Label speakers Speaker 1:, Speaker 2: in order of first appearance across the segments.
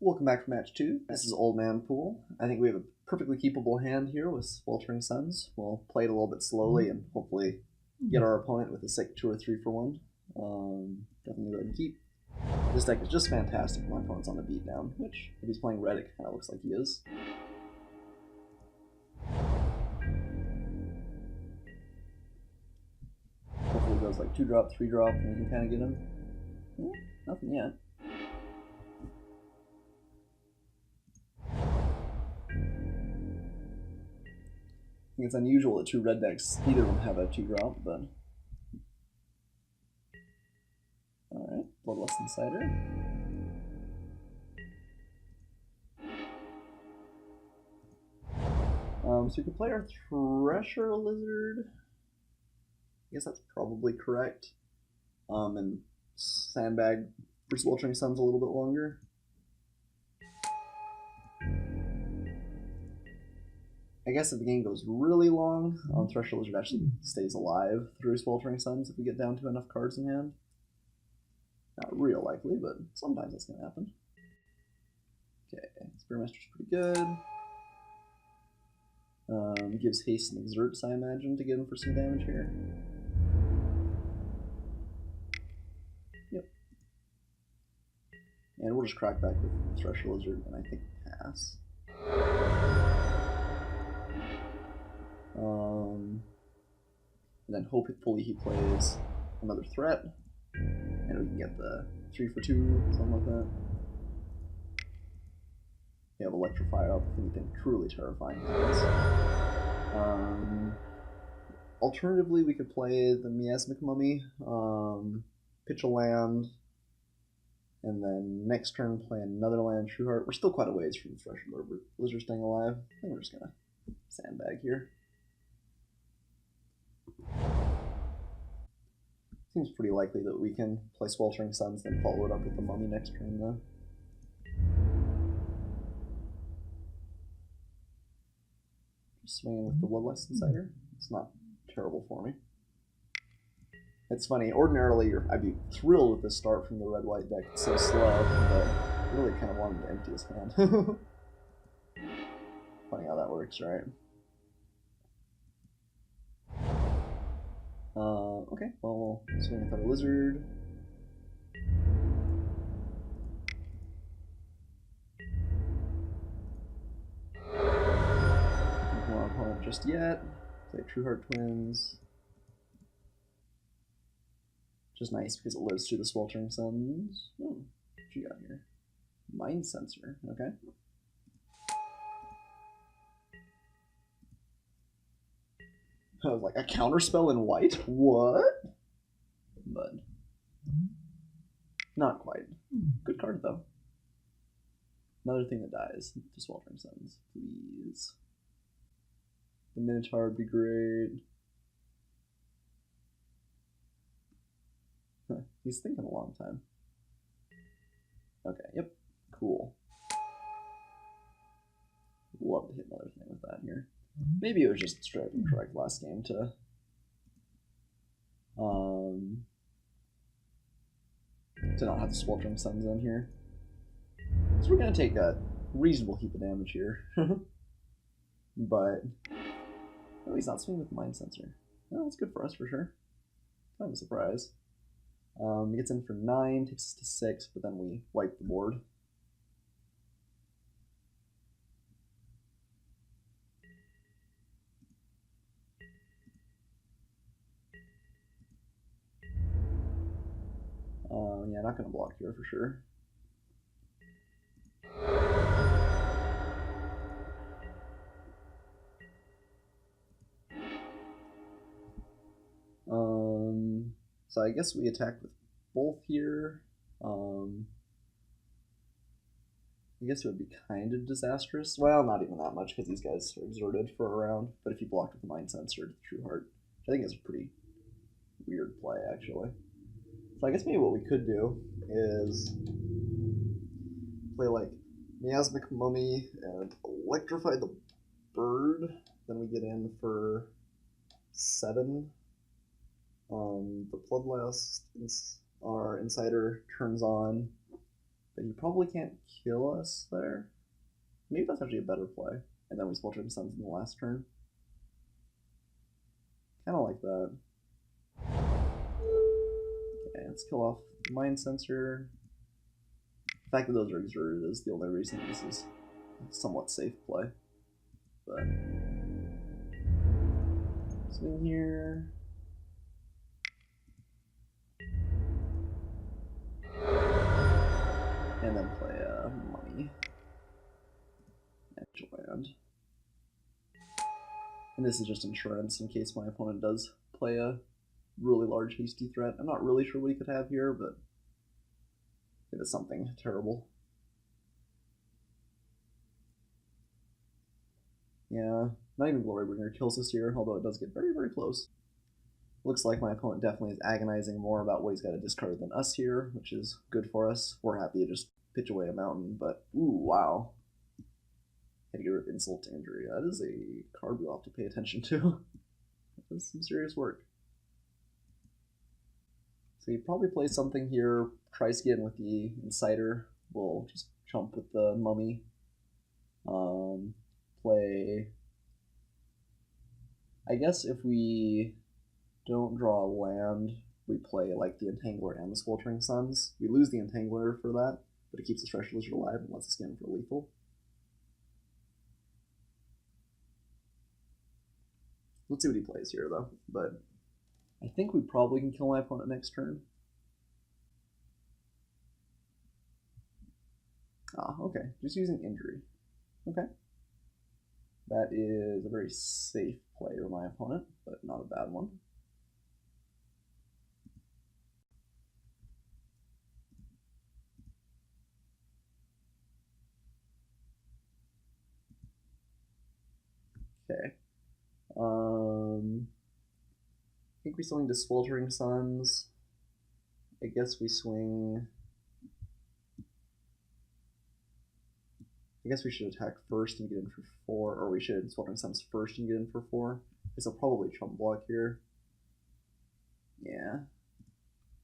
Speaker 1: Welcome back for match 2. This is Oldmanpoole. I think we have a perfectly keepable hand here with Sweltering Suns. We'll play it a little bit slowly and hopefully get our opponent with a sick 2 or 3 for 1. Definitely go ahead and keep. This deck is just fantastic. My opponent's on the beatdown, which if he's playing red, it kind of looks like he is. Hopefully it goes like 2-drop, 3-drop, and we can kind of get him. Nothing yet. I think it's unusual that 2 red decks, either of them have a 2-drop, but... Alright, Bloodlust Insider. So you could play our Thresher Lizard. I guess that's probably correct. And Sandbag for Sweltering Suns a little bit longer. I guess if the game goes really long, Thresher Lizard actually stays alive through Sweltering Suns if we get down to enough cards in hand. Not real likely, but sometimes that's going to happen. Okay, Spearmaster's pretty good. Gives haste and exerts, I imagine, to get him for some damage here. Yep. And we'll just crack back with Thresher Lizard and I think pass. And then hopefully he plays another threat, and we can get the 3 for 2, something like that. We have Electrify up if anything truly terrifying happens. Alternatively, we could play the Miasmic Mummy, pitch a land, and then next turn play another land, True Heart. We're still quite a ways from the Thresher Lizard staying alive. I think we're just gonna sandbag here. Seems pretty likely that we can play Sweltering Suns, then follow it up with the Mummy next turn, though. Just swinging with the Bloodlust Insider. It's not terrible for me. It's funny, ordinarily I'd be thrilled with this start from the red-white deck. It's so slow, but I really kind of wanted to empty his hand. Funny how that works, right? Okay, well, we'll swing with our Lizard. Don't want our opponent just yet. Play True Heart Twins. Which is nice because it lives through the Sweltering Suns. Oh, what you got here? Mind Sensor, okay. I was like, a counterspell in white? What? But not quite. Good card, though. Another thing that dies. The Sweltering Suns, please. The Minotaur would be great. Huh, he's thinking a long time. Okay, yep. Cool. Love to hit another thing with that here. Maybe it was just straight up incorrect last game to not have the Sweltering Suns in here. So we're gonna take a reasonable heap of damage here. But oh, he's not swinging with Mind Sensor. Oh, that's good for us for sure. Kind of a surprise. He gets in for 9, takes us to 6, but then we wipe the board. Yeah, not going to block here for sure. So I guess we attack with both here. I guess it would be kind of disastrous. Well, not even that much because these guys are exerted for a round. But if you block with the Mind Sensor to True Heart, which I think is a pretty weird play actually. So I guess maybe what we could do is play like Miasmic Mummy and Electrify the Bird. Then we get in for 7. The Bloodlust, our Insider turns on. But he probably can't kill us there. Maybe that's actually a better play. And then we Sweltering Suns in the last turn. Kind of like that. Okay, let's kill off Mind Sensor. The fact that those are exerted is the only reason this is a somewhat safe play. But swing here. And then play Money. Edge land. And this is just insurance in case my opponent does play a really large hasty threat. I'm not really sure what he could have here, but it is something terrible. Yeah, not even Glorybringer kills us here, although it does get very, very close. Looks like my opponent definitely is agonizing more about what he's got to discard than us here, which is good for us. We're happy to just pitch away a mountain, but ooh, wow. Had to get rid of Insult to Injury. That is a card we'll have to pay attention to. That is some serious work. So you probably play something here, try skin with the Insider. We'll just chump with the Mummy. Play... I guess if we don't draw a land, we play like the Entangler and the Sweltering Suns. We lose the Entangler for that, but it keeps the Stretch Lizard alive and lets us skin for lethal. Let's see what he plays here, though. But I think we probably can kill my opponent next turn. Ah, okay. Just using Injury. Okay. That is a very safe play with my opponent, but not a bad one. Okay. I think we swing to Sweltering Suns. I guess we swing... I guess we should attack first and get in for 4, or we should Sweltering Suns first and get in for 4. Because I'll probably chump block here. Yeah.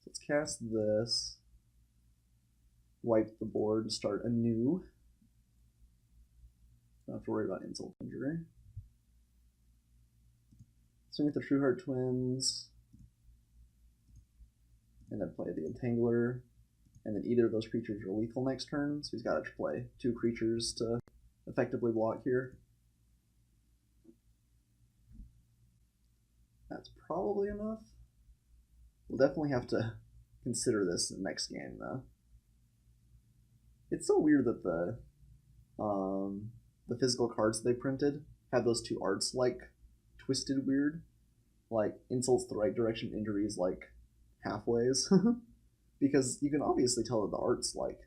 Speaker 1: So let's cast this. Wipe the board and start anew. Don't have to worry about Insult Injury. Swing with the True Heart Twins. And then play the Entangler. And then either of those creatures are lethal next turn, so he's got to play 2 creatures to effectively block here. That's probably enough. We'll definitely have to consider this in the next game, though. It's so weird that the physical cards they printed have those 2 arts, like, twisted weird. Like, Insults the right direction, Injuries, like, halfways. Because you can obviously tell that the art's, like,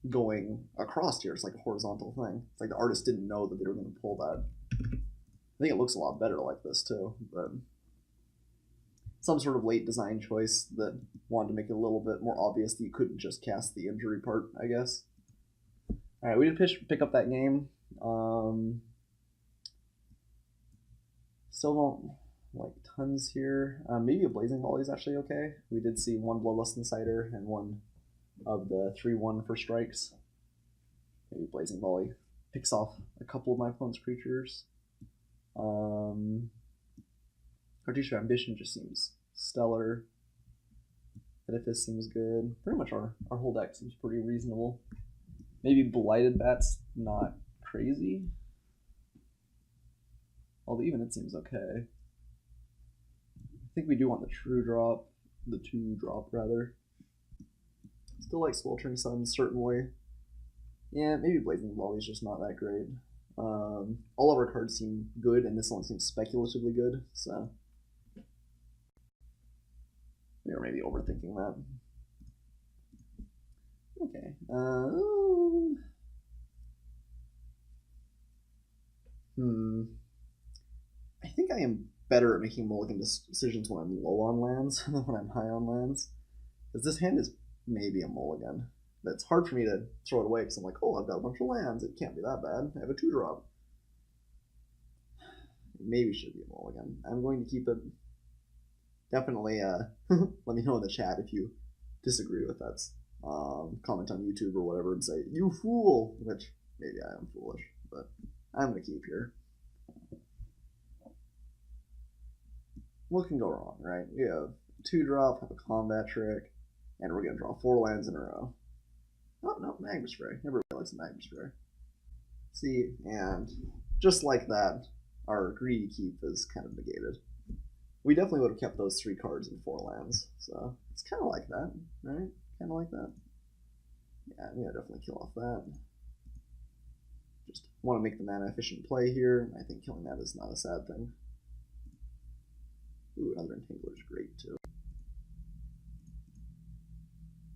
Speaker 1: going across here. It's like a horizontal thing. It's like the artist didn't know that they were going to pull that. I think it looks a lot better like this, too. But some sort of late design choice that wanted to make it a little bit more obvious that you couldn't just cast the injury part, I guess. Alright, we did pick up that game. Still don't like tons here. Maybe a Blazing Volley is actually okay. We did see 1 Bloodlust Insider and 1 of the 3/1 for strikes. Maybe Blazing Volley picks off a couple of my opponent's creatures. Cartouche of Ambition just seems stellar. Edifice seems good. Pretty much our whole deck seems pretty reasonable. Maybe Blighted Bat's not crazy. Although even it seems okay. I think we do want the 2-drop rather. Still like Sweltering Suns, certainly. Yeah, maybe Blazing Volley's just not that great. All of our cards seem good, and this one seems speculatively good, so we were maybe overthinking that. Okay. I think I am better at making mulligan decisions when I'm low on lands than when I'm high on lands. Because this hand is maybe a mulligan. But it's hard for me to throw it away because I'm like, oh, I've got a bunch of lands. It can't be that bad. I have a 2-drop. Maybe should be a mulligan. I'm going to keep it. Definitely let me know in the chat if you disagree with that comment on YouTube or whatever and say, "You fool," which maybe I am foolish, but I'm going to keep here. What can go wrong, right? We have 2-drop, have a combat trick, and we're going to draw 4 lands in a row. Oh, no, Magma Spray. Everybody likes a Magma Spray. See, and just like that, our greedy keep is kind of negated. We definitely would have kept those 3 cards in 4 lands, so it's kind of like that, right? Kind of like that. Yeah, I'm going to definitely kill off that. Just want to make the mana efficient play here. I think killing that is not a sad thing. Ooh, another Entangler is great too.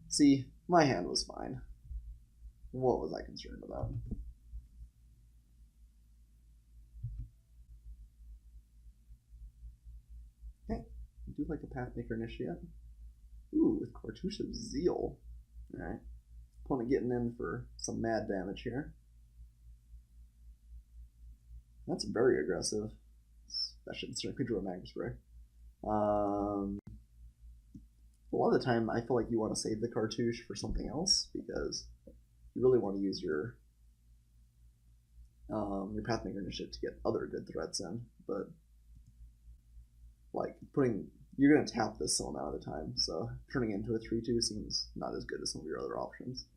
Speaker 1: See, my hand was fine. What was I concerned about? Okay, I do like a Pathmaker Initiate. Ooh, with Cartouche of Zeal. Alright. Opponent getting in for some mad damage here. That's very aggressive. That should certainly draw a Magma Spray. A lot of the time, I feel like you want to save the Cartouche for something else because you really want to use your Pathmaker Initiative to get other good threats in. But like you're going to tap this some amount of the time, so turning it into a 3/2 seems not as good as some of your other options.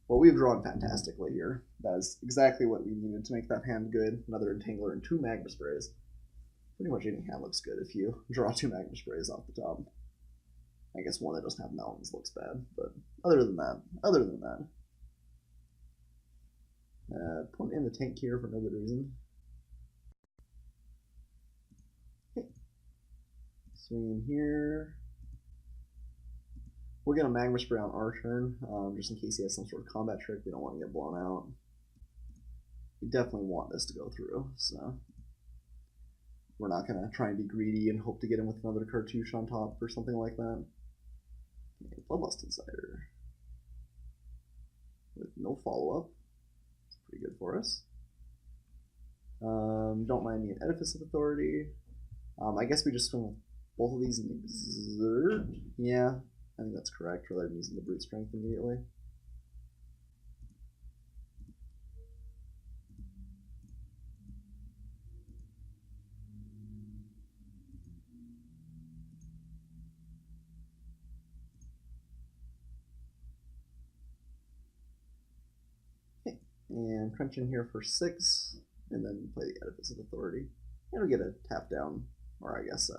Speaker 1: Well, we've drawn fantastically here. That is exactly what we needed to make that hand good. Another Entangler and 2 Magma Sprays. Pretty much any hand looks good if you draw 2 Magma Sprays off the top. I guess one that doesn't have mountains looks bad, but other than that, put in the tank here for no good reason. Okay. Swing in here. We're going to Magma Spray on our turn, just in case he has some sort of combat trick. We don't want to get blown out. We definitely want this to go through, so we're not going to try and be greedy and hope to get him with another Cartouche on top or something like that. Okay, Bloodlust Insider. With no follow-up. It's pretty good for us. Don't mind me an Edifice of Authority. I guess we just swing with both of these and Exert. Yeah, I think that's correct, rather than using the Brute Strength immediately. Okay, and crunch in here for 6, and then play the Edifice of Authority. And we'll get a tap down, or I guess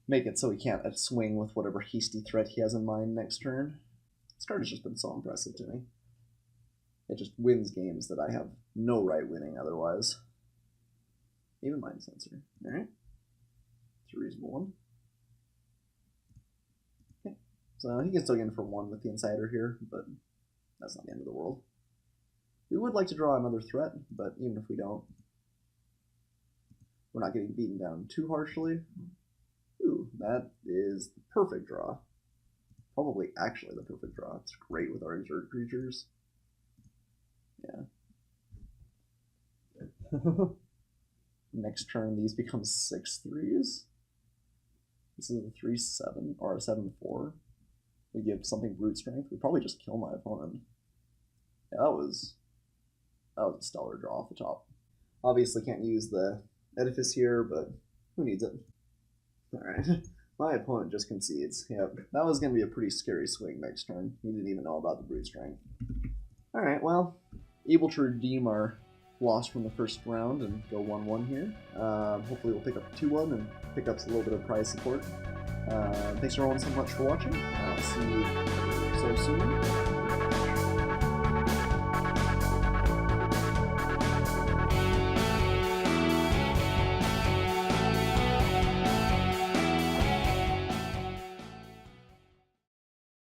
Speaker 1: make it so he can't swing with whatever hasty threat he has in mind next turn. This card has just been so impressive to me. It just wins games that I have no right winning otherwise. Even Mind Sensor. Alright. It's a reasonable one. Okay. So he can still get in for 1 with the Insider here, but that's not the end of the world. We would like to draw another threat, but even if we don't, we're not getting beaten down too harshly. Ooh, that is the perfect draw. Probably actually the perfect draw. It's great with our exert creatures. Yeah. Next turn, these become 6/3s. This is a 3/7 or a 7/4. We give something brute strength. We probably just kill my opponent. Yeah, that was a stellar draw off the top. Obviously, can't use the Edifice here, but who needs it? Alright, my opponent just concedes. Yep, that was going to be a pretty scary swing next turn. He didn't even know about the brute strength. Alright, well, able to redeem our loss from the first round and go 1-1 here. Hopefully we'll pick up 2-1 and pick up a little bit of prize support. Thanks everyone so much for watching. I'll see you so soon.